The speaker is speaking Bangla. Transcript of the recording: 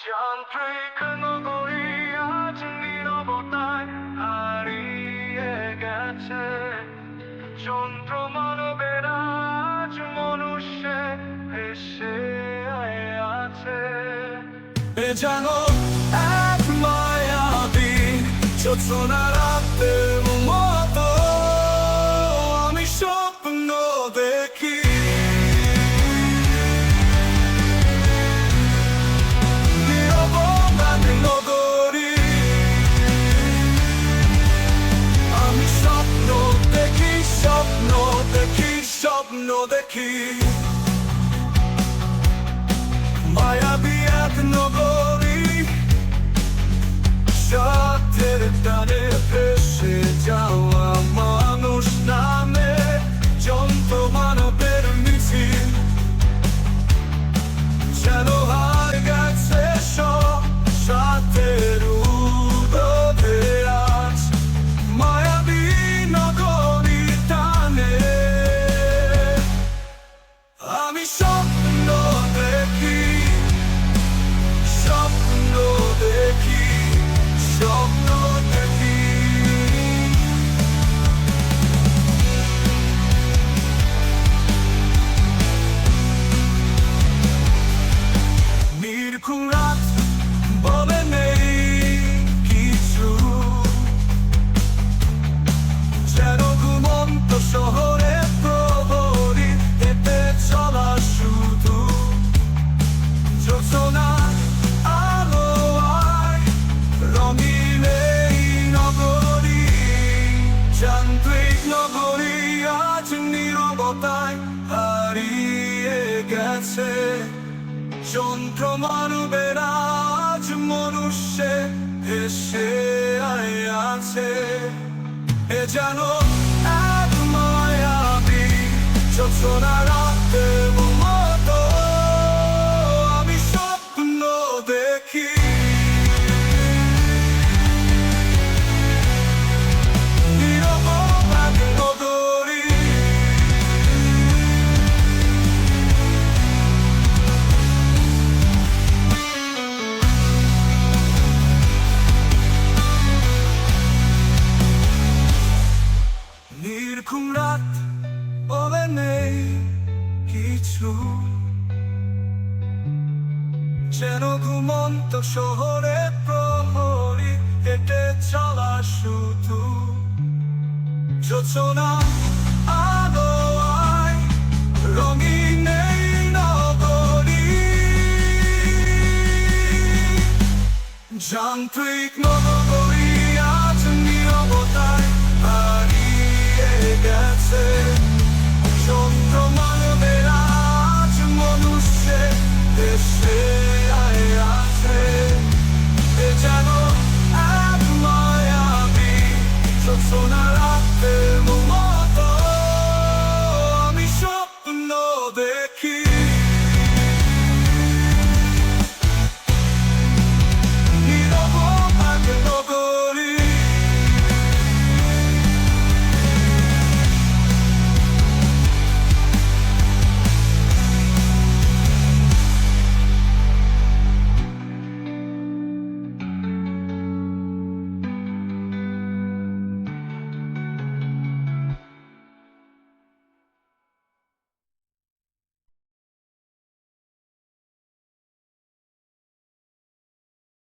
যান্ত্রিক নগরী আজ নীরবতায় হারিয়ে গেছে। যন্ত্র মানবের আজ মনুষ্যে ভেসে আছে। এ যেন এক মায়াবী যোজনা রাতের মতো, আমি স্বপ্ন দেখি। স্বপ্ন দেখি মায়াবী এক নগরী, সাথের টানে ভেসে যাওয়া মানুষ নামে যন্ত্র মানবের মিছিল। যেন হারিয়ে গেছে সব সাথের উদরে আজ মায়াবী নগরী টানে। আমি স্বপ্ন দেখি, স্বপ্ন দেখি, স্বপ্ন দেখি। নির্ঘুম রাত বলে নেই কিছু, যেন ঘুমন্ত শহরে প্রহরী হেঁটে চলা শুধু। যোজনা আলো আয় রঙিন এই নগরী, যান্ত্রিক নগরী আজ নীরবতায় হারিয়ে গেছে। যন্ত্র মানবের আজ মনুষ্যে ভেসে আছে। এ যেন এক মায়াবী যোজনা রাতের মতো, আমি স্বপ্ন দেখি। নীরবতার নগরী, নির্ঘুম রাত বলে নেই কিছু, যেন ঘুমন্ত শহরে প্রহরী হেঁটে চলা শুধু। যোজনা আলো আয় রঙিন এই নগরী, যান্ত্রিক নগরী আজ নীরবতায় হারিয়ে গেছে।